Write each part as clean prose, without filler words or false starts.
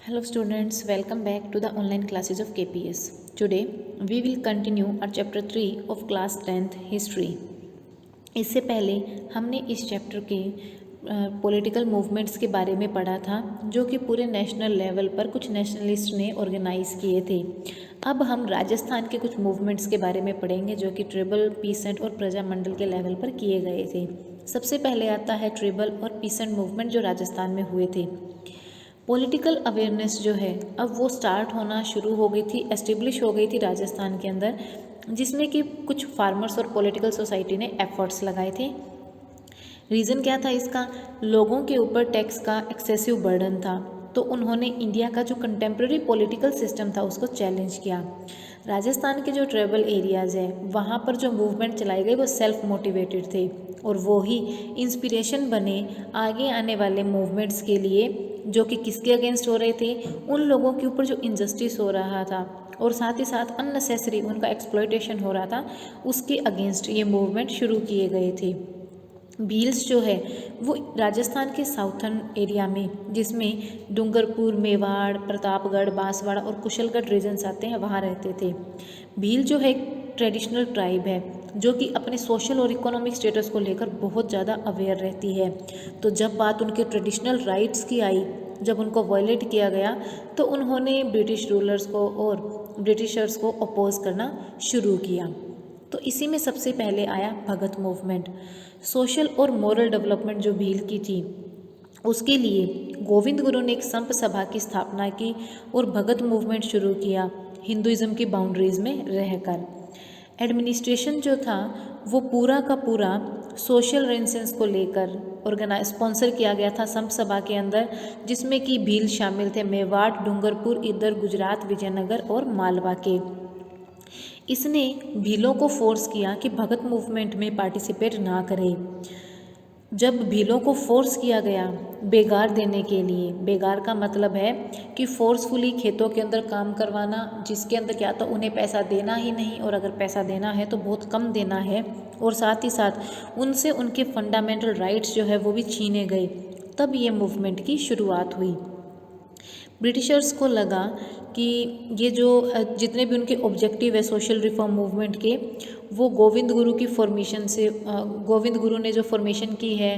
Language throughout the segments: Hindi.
Hello students, welcome back to the online classes of KPS. Today we will continue our chapter 3 of class 10th history. इससे पहले हमने इस चैप्टर के पॉलिटिकल मूवमेंट्स के बारे में पढ़ा था जो कि पूरे नेशनल लेवल पर कुछ नेशनलिस्ट ने ऑर्गेनाइज किए थे। अब हम राजस्थान के कुछ मूवमेंट्स के बारे में पढ़ेंगे जो कि ट्रिबल, पीसेंट और प्रजामंडल के लेवल पर किए गए थे। सबसे पहले आता है ट्रिबल और पीसेंट मूवमेंट जो राजस्थान में हुए थे। पॉलिटिकल अवेयरनेस जो है अब वो स्टार्ट होना शुरू हो गई थी, एस्टेब्लिश हो गई थी राजस्थान के अंदर, जिसमें कि कुछ फार्मर्स और पॉलिटिकल सोसाइटी ने एफर्ट्स लगाए थे। रीज़न क्या था इसका? लोगों के ऊपर टैक्स का एक्सेसिव बर्डन था, तो उन्होंने इंडिया का जो कंटेम्प्रेरी पॉलिटिकल सिस्टम था उसको चैलेंज किया। राजस्थान के जो ट्राइबल एरियाज़ है वहाँ पर जो मूवमेंट चलाई गई वो सेल्फ मोटिवेटेड थे और वो ही इंस्पिरेशन बने आगे आने वाले मूवमेंट्स के लिए, जो कि किसके अगेंस्ट हो रहे थे? उन लोगों के ऊपर जो इनजस्टिस हो रहा था और साथ ही साथ अननेसेसरी उनका एक्सप्लॉयटेशन हो रहा था, उसके अगेंस्ट ये मूवमेंट शुरू किए गए थे। भील्स जो है वो राजस्थान के साउथर्न एरिया में, जिसमें डूंगरपुर, मेवाड़, प्रतापगढ़, बांसवाड़ा और कुशलगढ़ रीजन्स आते हैं, वहाँ रहते थे। भील जो है एक ट्रेडिशनल ट्राइब है जो कि अपने सोशल और इकोनॉमिक स्टेटस को लेकर बहुत ज़्यादा अवेयर रहती है। तो जब बात उनके ट्रेडिशनल राइट्स की आई, जब उनको वायलेट किया गया, तो उन्होंने ब्रिटिश रूलर्स को और ब्रिटिशर्स को अपोज करना शुरू किया। तो इसी में सबसे पहले आया भगत मूवमेंट। सोशल और मॉरल डेवलपमेंट जो भील की थी उसके लिए गोविंद गुरु ने एक संप सभा की स्थापना की और भगत मूवमेंट शुरू किया, हिंदुइज्म की बाउंड्रीज में रहकर। एडमिनिस्ट्रेशन जो था वो पूरा का पूरा सोशल रेनेसेंस को लेकर ऑर्गेनाइज स्पॉन्सर किया गया था संप सभा के अंदर, जिसमें कि भील शामिल थे, मेवाड़, डूंगरपुर, इधर गुजरात, विजयनगर और मालवा के। इसने भीलों को फोर्स किया कि भगत मूवमेंट में पार्टिसिपेट ना करें। जब भीलों को फोर्स किया गया बेगार देने के लिए, बेगार का मतलब है कि फोर्सफुली खेतों के अंदर काम करवाना, जिसके अंदर क्या था उन्हें पैसा देना ही नहीं, और अगर पैसा देना है तो बहुत कम देना है, और साथ ही साथ उनसे उनके फंडामेंटल राइट्स जो है वो भी छीने गए। तब ये मूवमेंट की शुरुआत हुई। ब्रिटिशर्स को लगा कि ये जो जितने भी उनके ऑब्जेक्टिव है सोशल रिफॉर्म मूवमेंट के, वो गोविंद गुरु की फॉर्मेशन से, गोविंद गुरु ने जो फॉर्मेशन की है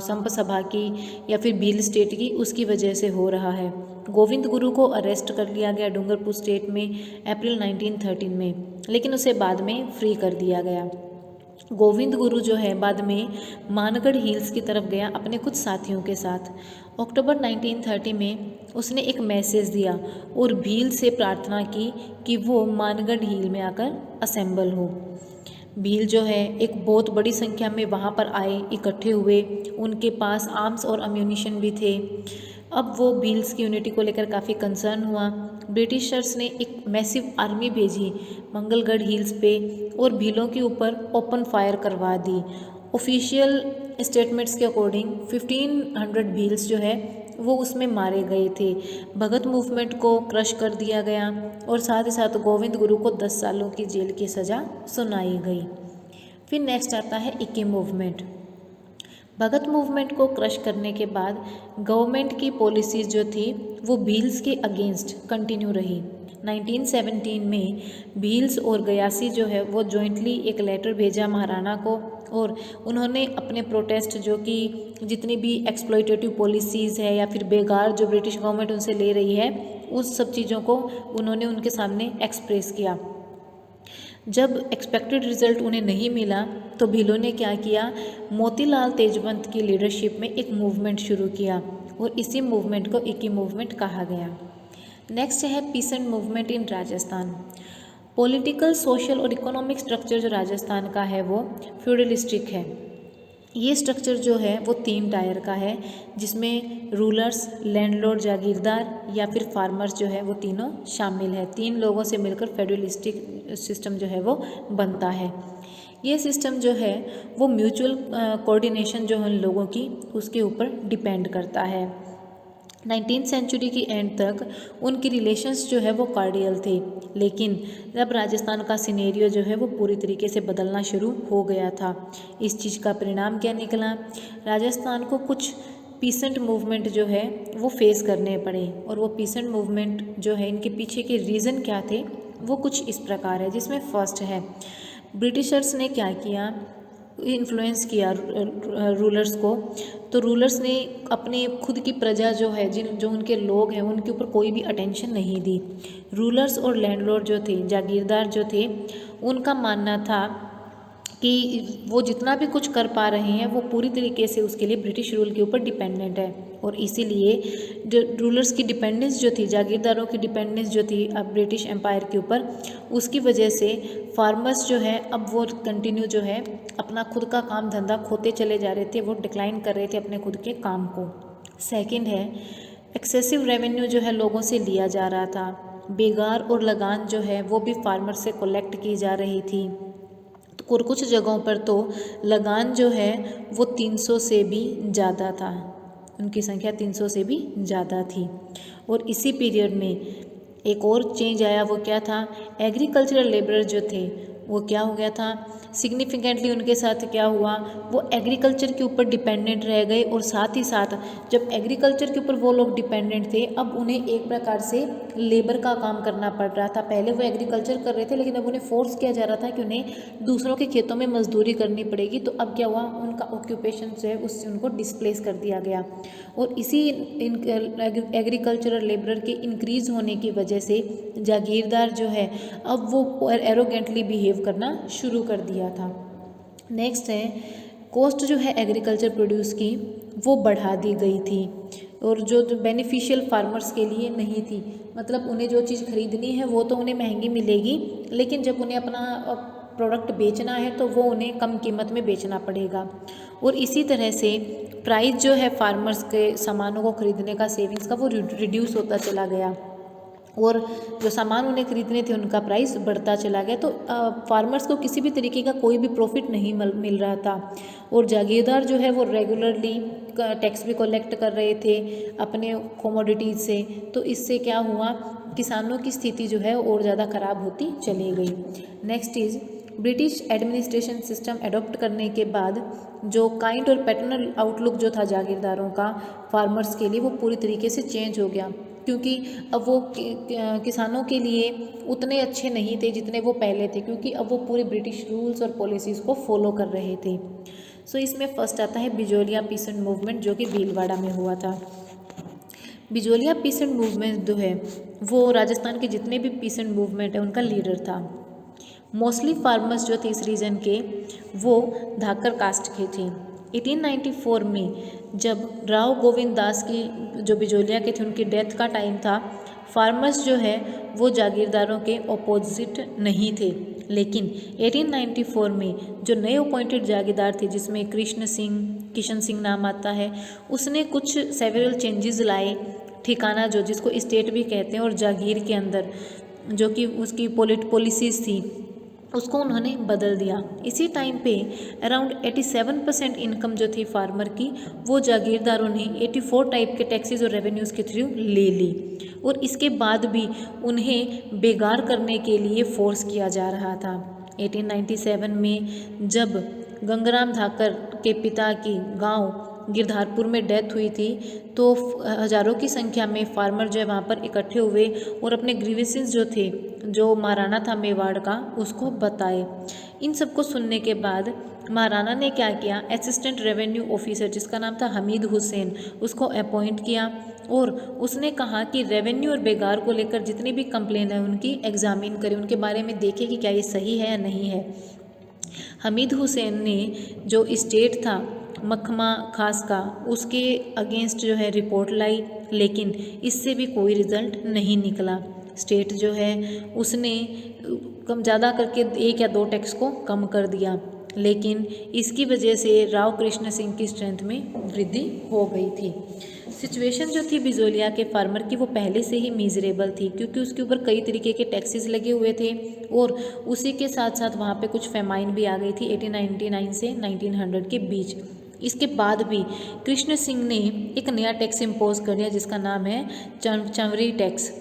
संप सभा की या फिर भील स्टेट की, उसकी वजह से हो रहा है। गोविंद गुरु को अरेस्ट कर लिया गया डूंगरपुर स्टेट में अप्रैल 1913 में, लेकिन उसे बाद में फ्री कर दिया गया। गोविंद गुरु जो है बाद में मानगढ़ हिल्स की तरफ गया अपने कुछ साथियों के साथ। अक्टूबर 1930 में उसने एक मैसेज दिया और भील से प्रार्थना की कि वो मानगढ़ हिल में आकर असेंबल हो। भील जो है एक बहुत बड़ी संख्या में वहाँ पर आए, इकट्ठे हुए, उनके पास आर्म्स और अम्यूनिशन भी थे। अब वो भील्स की यूनिटी को लेकर काफ़ी कंसर्न हुआ। ब्रिटिशर्स ने एक मैसिव आर्मी भेजी मंगलगढ़ हिल्स पे और भीलों के ऊपर ओपन फायर करवा दी। ऑफिशियल स्टेटमेंट्स के अकॉर्डिंग 1500 भील्स जो है वो उसमें मारे गए थे। भगत मूवमेंट को क्रश कर दिया गया और साथ ही साथ गोविंद गुरु को 10 सालों की जेल की सज़ा सुनाई गई। फिर नेक्स्ट आता है इक्की मूवमेंट। भगत मूवमेंट को क्रश करने के बाद गवर्नमेंट की पॉलिसीज़ जो थी वो भील्स के अगेंस्ट कंटिन्यू रही। 1917 में भील्स और गयासी जो है वो जॉइंटली एक लेटर भेजा महाराणा को, और उन्होंने अपने प्रोटेस्ट जो कि जितनी भी एक्सप्लॉयटेटिव पॉलिसीज़ है या फिर बेगार जो ब्रिटिश गवर्नमेंट उनसे ले रही है, उस सब चीज़ों को उन्होंने उनके सामने एक्सप्रेस किया। जब एक्सपेक्टेड रिजल्ट उन्हें नहीं मिला तो भीलों ने क्या किया, मोतीलाल तेजवंत की लीडरशिप में एक मूवमेंट शुरू किया और इसी मूवमेंट को इक्की मूवमेंट कहा गया। नेक्स्ट है pheasant movement in Rajasthan. Political, social और इकोनॉमिक स्ट्रक्चर जो राजस्थान का है वो फ्यूडलिस्टिक है। ये स्ट्रक्चर जो है वो 3 टायर का है, जिसमें रूलर्स, लैंडलॉर्ड जागीरदार या फिर फार्मर्स जो है वो तीनों शामिल है। 3 लोगों से मिलकर फेडरलिस्टिक सिस्टम जो है वो बनता है। ये सिस्टम जो है वो म्यूचुअल कोऑर्डिनेशन जो है उन लोगों की उसके ऊपर डिपेंड करता है। 19th सेंचुरी की एंड तक उनकी रिलेशंस जो है वो कार्डियल थे, लेकिन जब राजस्थान का सिनेरियो जो है वो पूरी तरीके से बदलना शुरू हो गया था। इस चीज़ का परिणाम क्या निकला? राजस्थान को कुछ पीसेंट मूवमेंट जो है वो फेस करने पड़े। और वो पीसेंट मूवमेंट जो है, इनके पीछे के रीज़न क्या थे वो कुछ इस प्रकार है, जिसमें फर्स्ट है ब्रिटिशर्स ने क्या किया, इन्फ्लुएंस किया रूलर्स को। तो रूलर्स ने अपने खुद की प्रजा जो है, जो उनके लोग हैं, उनके ऊपर कोई भी अटेंशन नहीं दी। रूलर्स और लैंडलॉर्ड जो थे, जागीरदार जो थे, उनका मानना था कि वो जितना भी कुछ कर पा रहे हैं वो पूरी तरीके से उसके लिए ब्रिटिश रूल के ऊपर डिपेंडेंट है। और इसीलिए जो रूलर्स की डिपेंडेंस जो थी, जागीरदारों की डिपेंडेंस जो थी अब ब्रिटिश एम्पायर के ऊपर, उसकी वजह से फार्मर्स जो है अब वो कंटिन्यू जो है अपना खुद का काम धंधा खोते चले जा रहे थे, वो डिक्लाइन कर रहे थे अपने खुद के काम को। सेकंड है एक्सेसिव रेवेन्यू जो है लोगों से लिया जा रहा था। बेगार और लगान जो है वो भी फार्मर से कलेक्ट की जा रही थी। और कुछ जगहों पर तो लगान जो है वो 300 से भी ज़्यादा था, उनकी संख्या 300 से भी ज़्यादा थी। और इसी पीरियड में एक और चेंज आया, वो क्या था, एग्रीकल्चरल लेबर जो थे वो क्या हो गया था, सिग्निफिकेंटली उनके साथ क्या हुआ, वो एग्रीकल्चर के ऊपर डिपेंडेंट रह गए। और साथ ही साथ जब एग्रीकल्चर के ऊपर वो लोग डिपेंडेंट थे, अब उन्हें एक प्रकार से लेबर का काम करना पड़ रहा था। पहले वो एग्रीकल्चर कर रहे थे, लेकिन अब उन्हें फोर्स किया जा रहा था कि उन्हें दूसरों के खेतों में मजदूरी करनी पड़ेगी। तो अब क्या हुआ, उनका ऑक्यूपेशन जो है उससे उनको डिस्प्लेस कर दिया गया। और इसी एग्रीकल्चरल लेबर के इंक्रीज होने की वजह से जागीरदार जो है अब वो एरोगेंटली बिहेव करना शुरू कर दिया था। नेक्स्ट है कॉस्ट जो है एग्रीकल्चर प्रोड्यूस की वो बढ़ा दी गई थी, और जो बेनिफिशियल फार्मर्स के लिए नहीं थी। मतलब उन्हें जो चीज़ खरीदनी है वो तो उन्हें महंगी मिलेगी, लेकिन जब उन्हें अपना प्रोडक्ट बेचना है तो वो उन्हें कम कीमत में बेचना पड़ेगा। और इसी तरह से प्राइस जो है फार्मर्स के सामानों को खरीदने का, सेविंग्स का, वो रिड्यूस होता चला गया। और जो सामान उन्हें खरीदने थे उनका प्राइस बढ़ता चला गया। तो फार्मर्स को किसी भी तरीके का कोई भी प्रॉफिट नहीं मिल रहा था। और जागीरदार जो है वो रेगुलरली टैक्स भी कलेक्ट कर रहे थे अपने कमोडिटीज़ से। तो इससे क्या हुआ, किसानों की स्थिति जो है और ज़्यादा ख़राब होती चली गई। Next is British administration system adopt करने के बाद जो काइंड और पैटर्नल आउटलुक जो था जागीरदारों का फार्मर्स के लिए, वो पूरी तरीके से चेंज हो गया। क्योंकि अब वो किसानों के लिए उतने अच्छे नहीं थे जितने वो पहले थे, क्योंकि अब वो पूरे ब्रिटिश रूल्स और पॉलिसीज़ को फॉलो कर रहे थे। सो इसमें फर्स्ट आता है बिजोलिया पीसेंट मूवमेंट, जो कि भीलवाड़ा में हुआ था। बिजोलिया पीसेंट मूवमेंट जो है वो राजस्थान के जितने भी पीसेंट मूवमेंट है उनका लीडर था। मोस्टली फार्मर्स जो थे इस रीजन के वो धाकर कास्ट के थे। 1894 में जब राव गोविंद दास की जो बिजोलिया के थे उनकी डेथ का टाइम था, फार्मर्स जो है वो जागीरदारों के ऑपोजिट नहीं थे। लेकिन 1894 में जो नए अपॉइंटेड जागीरदार थे, जिसमें किशन सिंह नाम आता है, उसने कुछ सेवरल चेंजेस लाए। ठिकाना जो जिसको स्टेट भी कहते हैं, और जागीर के अंदर जो कि उसकी पॉलिसीज़ थी उसको उन्होंने बदल दिया। इसी टाइम पे अराउंड 87% इनकम जो थी फार्मर की, वो जागीरदारों ने 84 टाइप के टैक्सेस और रेवेन्यूज़ के थ्रू ले ली। और इसके बाद भी उन्हें बेगार करने के लिए फोर्स किया जा रहा था। 1897 में जब गंगाराम धाकर के पिता की गांव गिरधारपुर में डेथ हुई थी, तो हज़ारों की संख्या में फार्मर जो है वहाँ पर इकट्ठे हुए और अपने ग्रीवेंसेस जो थे, जो महाराणा था मेवाड़ का, उसको बताए। इन सबको सुनने के बाद महाराणा ने क्या किया, असिस्टेंट रेवेन्यू ऑफिसर जिसका नाम था हमीद हुसैन, उसको अपॉइंट किया। और उसने कहा कि रेवेन्यू और बेगार को लेकर जितनी भी कंप्लेन है उनकी एग्जामिन करें, उनके बारे में देखें कि क्या ये सही है या नहीं है। हमीद हुसैन ने जो स्टेट था मखमा खास का, उसके अगेंस्ट जो है रिपोर्ट लाई, लेकिन इससे भी कोई रिजल्ट नहीं निकला। स्टेट जो है उसने कम ज़्यादा करके 1 या 2 टैक्स को कम कर दिया, लेकिन इसकी वजह से राव कृष्ण सिंह की स्ट्रेंथ में वृद्धि हो गई थी। सिचुएशन जो थी बिजोलिया के फार्मर की वो पहले से ही मिजरेबल थी, क्योंकि उसके ऊपर कई तरीके के टैक्सेस लगे हुए थे और उसी के साथ साथ वहाँ पे कुछ फेमाइन भी आ गई थी 1899 से 1900 के बीच। इसके बाद भी कृष्ण सिंह ने एक नया टैक्स इम्पोज कर दिया जिसका नाम है चंवरी टैक्स।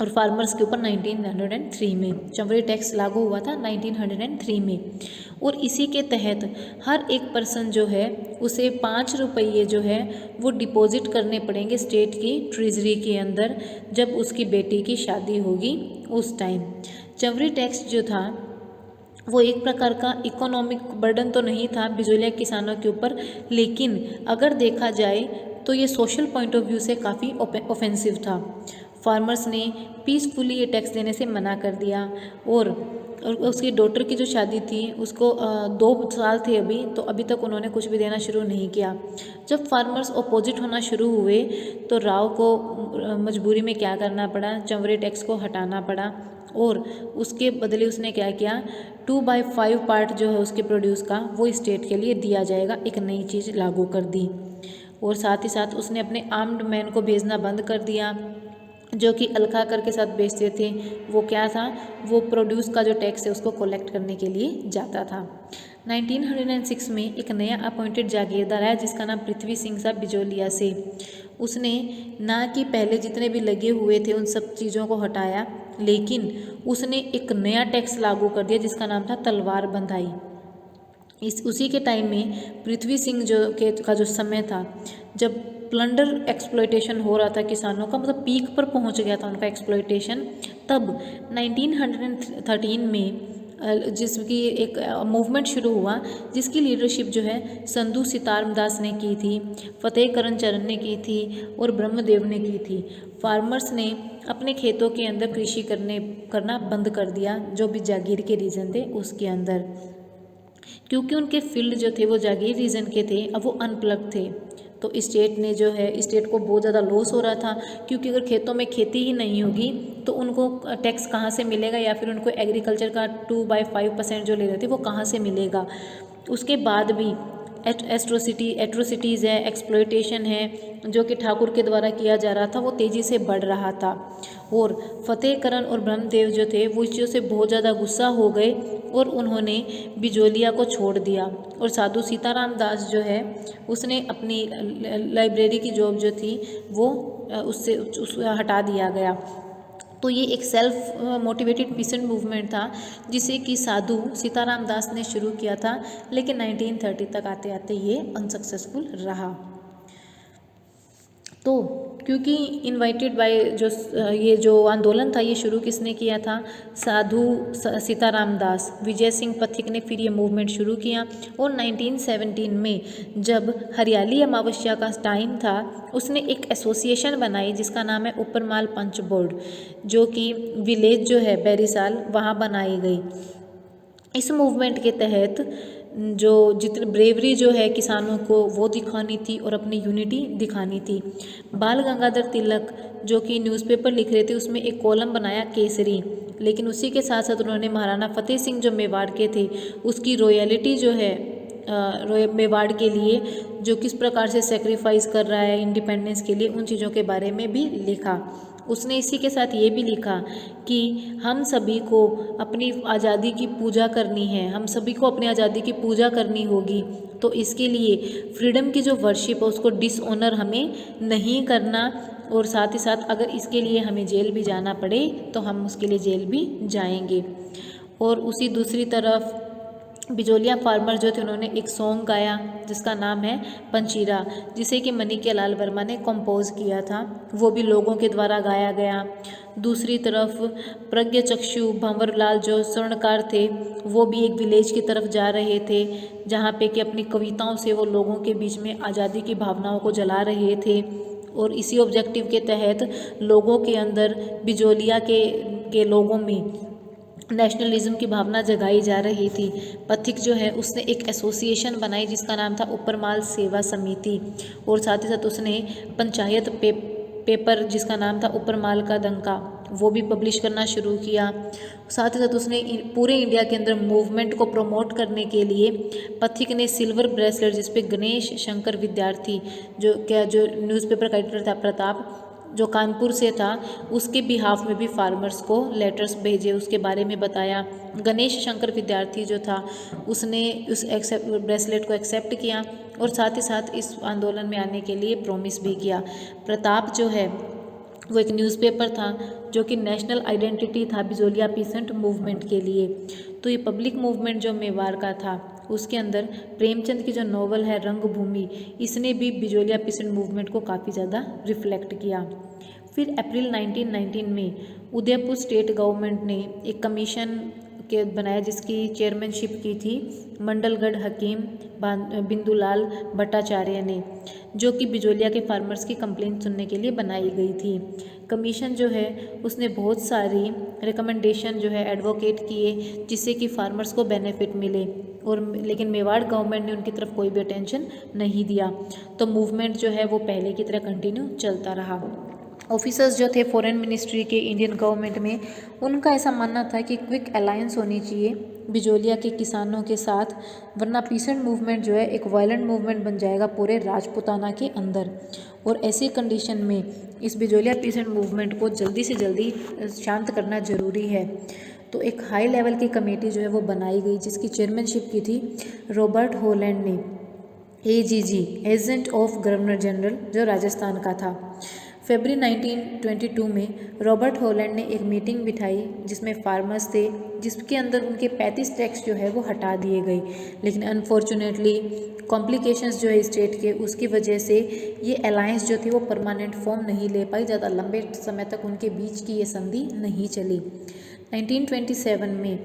और फार्मर्स के ऊपर 1903 में। चमड़ी टैक्स लागू हुआ था 1903 में। और इसी के तहत हर एक पर्सन जो है उसे 5 रुपये जो है वो डिपॉजिट करने पड़ेंगे स्टेट की ट्रेजरी के अंदर, जब उसकी बेटी की शादी होगी उस टाइम। चमड़ी टैक्स जो था वो एक प्रकार का इकोनॉमिक बर्डन तो नहीं था बिजोलिया किसानों के ऊपर, लेकिन अगर देखा जाए तो ये सोशल पॉइंट ऑफ व्यू से काफ़ी ऑफेंसिव था। फार्मर्स ने पीसफुली ये टैक्स देने से मना कर दिया। और उसकी डॉटर की जो शादी थी उसको 2 साल थे अभी, तो अभी तक उन्होंने कुछ भी देना शुरू नहीं किया। जब फार्मर्स अपोजिट होना शुरू हुए तो राव को मजबूरी में क्या करना पड़ा, चमड़े टैक्स को हटाना पड़ा। और उसके बदले उसने क्या किया, 2/5 पार्ट जो है उसके प्रोड्यूस का वो स्टेट के लिए दिया जाएगा, एक नई चीज़ लागू कर दी। और साथ ही साथ उसने अपने आर्म्ड मैन को भेजना बंद कर दिया जो कि अलखाकर के साथ बेचते थे। वो क्या था, वो प्रोड्यूस का जो टैक्स है उसको कलेक्ट करने के लिए जाता था। 1906 में एक नया अपॉइंटेड जागीरदार आया जिसका नाम पृथ्वी सिंह था बिजोलिया से। उसने ना कि पहले जितने भी लगे हुए थे उन सब चीज़ों को हटाया, लेकिन उसने एक नया टैक्स लागू कर दिया जिसका नाम था तलवार बंधाई। उसी के टाइम में पृथ्वी सिंह का जो समय था, जब प्लंडर एक्सप्लॉयटेशन हो रहा था किसानों का, मतलब पीक पर पहुंच गया था उनका एक्सप्लॉयटेशन, तब 1913 में जिसकी एक मूवमेंट शुरू हुआ जिसकी लीडरशिप जो है संधू सीतारामदास ने की थी, फतेह करण चरण ने की थी और ब्रह्मदेव ने की थी। फार्मर्स ने अपने खेतों के अंदर कृषि करना बंद कर दिया, जो भी जागीर के रीजन थे उसके अंदर, क्योंकि उनके फील्ड जो थे वो जागीर रीजन के थे, अब वो अनप्लग थे। तो स्टेट ने जो है स्टेट को बहुत ज़्यादा लॉस हो रहा था, क्योंकि अगर खेतों में खेती ही नहीं होगी तो उनको टैक्स कहाँ से मिलेगा, या फिर उनको एग्रीकल्चर का 2/5% जो ले रहे थे वो कहाँ से मिलेगा। उसके बाद भी एट्रोसिटीज़ है, एक्सप्लॉयटेशन है जो कि ठाकुर के द्वारा किया जा रहा था, वो तेज़ी से बढ़ रहा था। और फतेह करण और ब्रह्मदेव जो थे वो इस चीज़ से बहुत ज़्यादा गुस्सा हो गए और उन्होंने बिजोलिया को छोड़ दिया। और साधु सीताराम दास जो है उसने अपनी लाइब्रेरी की जॉब जो थी वो उससे हटा दिया गया। तो ये एक सेल्फ मोटिवेटेड पीसेंट मूवमेंट था जिसे कि साधु सीताराम दास ने शुरू किया था, लेकिन 1930 तक आते आते ये अनसक्सेसफुल रहा। तो क्योंकि इनवाइटेड बाय ये जो आंदोलन था ये शुरू किसने किया था, साधु सीताराम दास। विजय सिंह पथिक ने फिर ये मूवमेंट शुरू किया। और 1917 में जब हरियाली अमावस्या का टाइम था उसने एक एसोसिएशन बनाई जिसका नाम है ऊपरमाल पंच बोर्ड, जो कि विलेज जो है बैरीसाल वहाँ बनाई गई। इस मूवमेंट के तहत जो जितनी ब्रेवरी जो है किसानों को वो दिखानी थी और अपनी यूनिटी दिखानी थी। बाल गंगाधर तिलक जो कि न्यूज़पेपर लिख रहे थे उसमें एक कॉलम बनाया केसरी, लेकिन उसी के साथ साथ उन्होंने महाराणा फतेह सिंह जो मेवाड़ के थे उसकी रॉयलिटी जो है मेवाड़ के लिए जो किस प्रकार से सेक्रीफाइस कर रहा है इंडिपेंडेंस के लिए, उन चीज़ों के बारे में भी लिखा। उसने इसी के साथ ये भी लिखा कि हम सभी को अपनी आज़ादी की पूजा करनी है, हम सभी को अपनी आज़ादी की पूजा करनी होगी। तो इसके लिए फ्रीडम की जो वर्शिप है उसको डिसऑनर हमें नहीं करना, और साथ ही साथ अगर इसके लिए हमें जेल भी जाना पड़े तो हम उसके लिए जेल भी जाएंगे। और उसी दूसरी तरफ बिजोलिया फार्मर जो थे उन्होंने एक सॉन्ग गाया जिसका नाम है पंचीरा, जिसे कि मणिके लाल वर्मा ने कंपोज किया था, वो भी लोगों के द्वारा गाया गया। दूसरी तरफ प्रज्ञ चक्षु भंवरलाल जो स्वर्णकार थे वो भी एक विलेज की तरफ जा रहे थे जहाँ पे कि अपनी कविताओं से वो लोगों के बीच में आज़ादी की भावनाओं को जला रहे थे। और इसी ऑब्जेक्टिव के तहत लोगों के अंदर बिजोलिया के लोगों में नेशनलिज्म की भावना जगाई जा रही थी। पथिक जो है उसने एक एसोसिएशन बनाई जिसका नाम था ऊपरमाल सेवा समिति, और साथ ही साथ उसने पंचायत पेपर जिसका नाम था ऊपरमाल का डंका वो भी पब्लिश करना शुरू किया। साथ ही साथ उसने पूरे इंडिया के अंदर मूवमेंट को प्रमोट करने के लिए पथिक ने सिल्वर ब्रेसलेट जिस पे गणेश शंकर विद्यार्थी जो न्यूज़पेपर का एडिटर था प्रताप जो कानपुर से था, उसके बिहाफ में भी फार्मर्स को लेटर्स भेजे, उसके बारे में बताया। गणेश शंकर विद्यार्थी जो था उसने उस ब्रेसलेट को एक्सेप्ट किया और साथ ही साथ इस आंदोलन में आने के लिए प्रॉमिस भी किया। प्रताप जो है वो एक न्यूज़पेपर था जो कि नेशनल आइडेंटिटी था बिजोलिया पीसेंट मूवमेंट के लिए। तो ये पब्लिक मूवमेंट जो मेवाड़ का था उसके अंदर प्रेमचंद की जो नॉवल है रंगभूमि, इसने भी बिजोलिया पीसेंट मूवमेंट को काफ़ी ज़्यादा रिफ्लेक्ट किया। फिर अप्रैल 1919 में उदयपुर स्टेट गवर्नमेंट ने एक कमीशन के बनाया जिसकी चेयरमैनशिप की थी मंडलगढ़ हकीम बिंदुलाल भट्टाचार्य ने, जो कि बिजोलिया के फार्मर्स की कंप्लेंट सुनने के लिए बनाई गई थी। कमीशन जो है उसने बहुत सारी रिकमेंडेशन जो है एडवोकेट किए जिससे कि फार्मर्स को बेनिफिट मिले, और लेकिन मेवाड़ गवर्नमेंट ने उनकी तरफ कोई भी अटेंशन नहीं दिया। तो मूवमेंट जो है वो पहले की तरह कंटिन्यू चलता रहा। ऑफिसर्स जो थे फॉरेन मिनिस्ट्री के इंडियन गवर्नमेंट में, उनका ऐसा मानना था कि क्विक अलायंस होनी चाहिए बिजोलिया के किसानों के साथ, वरना पीसेंट मूवमेंट जो है एक वायलेंट मूवमेंट बन जाएगा पूरे राजपूताना के अंदर। और ऐसी कंडीशन में इस बिजोलिया पीसेंट मूवमेंट को जल्दी से जल्दी शांत करना ज़रूरी है। तो एक हाई लेवल की कमेटी जो है वो बनाई गई जिसकी चेयरमैनशिप की थी रॉबर्ट हॉलैंड ने, AGG agent of governor general, जो राजस्थान का था। फरवरी 1922 में रॉबर्ट हॉलैंड ने एक मीटिंग बिठाई जिसमें फार्मर्स थे, जिसके अंदर उनके 35 टैक्स जो है वो हटा दिए गए। लेकिन अनफॉर्चुनेटली कॉम्प्लिकेशंस जो है स्टेट के, उसकी वजह से ये अलायंस जो थी वो परमानेंट फॉर्म नहीं ले पाई, ज़्यादा लंबे समय तक उनके बीच की ये संधि नहीं चली। 1927 में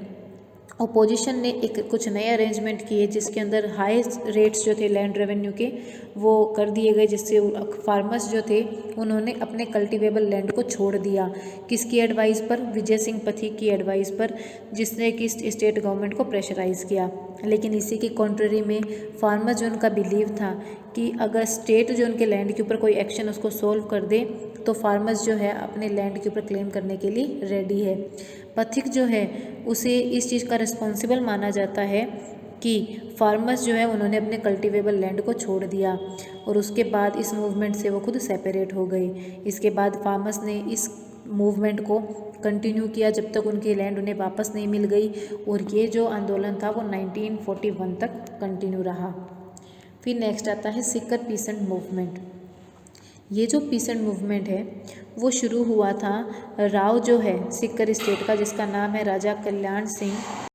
अपोजिशन ने एक कुछ नए अरेंजमेंट किए जिसके अंदर हाई रेट्स जो थे लैंड रेवेन्यू के वो कर दिए गए, जिससे फार्मर्स जो थे उन्होंने अपने कल्टीवेबल लैंड को छोड़ दिया। किसकी एडवाइस पर? विजय सिंह पथिक की एडवाइस पर, जिसने कि स्टेट गवर्नमेंट को प्रेशराइज़ किया। लेकिन इसी की कॉन्ट्ररी में फार्मर्स जो उनका बिलीव था कि अगर स्टेट जो उनके लैंड के ऊपर कोई एक्शन उसको सोल्व कर दे तो फार्मर्स जो है अपने लैंड के ऊपर क्लेम करने के लिए रेडी है। पथिक जो है उसे इस चीज़ का रिस्पॉन्सिबल माना जाता है कि फार्मर्स जो है उन्होंने अपने कल्टीवेबल लैंड को छोड़ दिया, और उसके बाद इस मूवमेंट से वो खुद सेपरेट हो गए। इसके बाद फार्मर्स ने इस मूवमेंट को कंटिन्यू किया जब तक उनकी लैंड उन्हें वापस नहीं मिल गई, और ये जो आंदोलन था वो 1941 तक कंटिन्यू रहा। फिर नेक्स्ट आता है सीकर पीसेंट मूवमेंट। ये जो पीसेंट मूवमेंट है वो शुरू हुआ था राव जो है सीकर स्टेट का, जिसका नाम है राजा कल्याण सिंह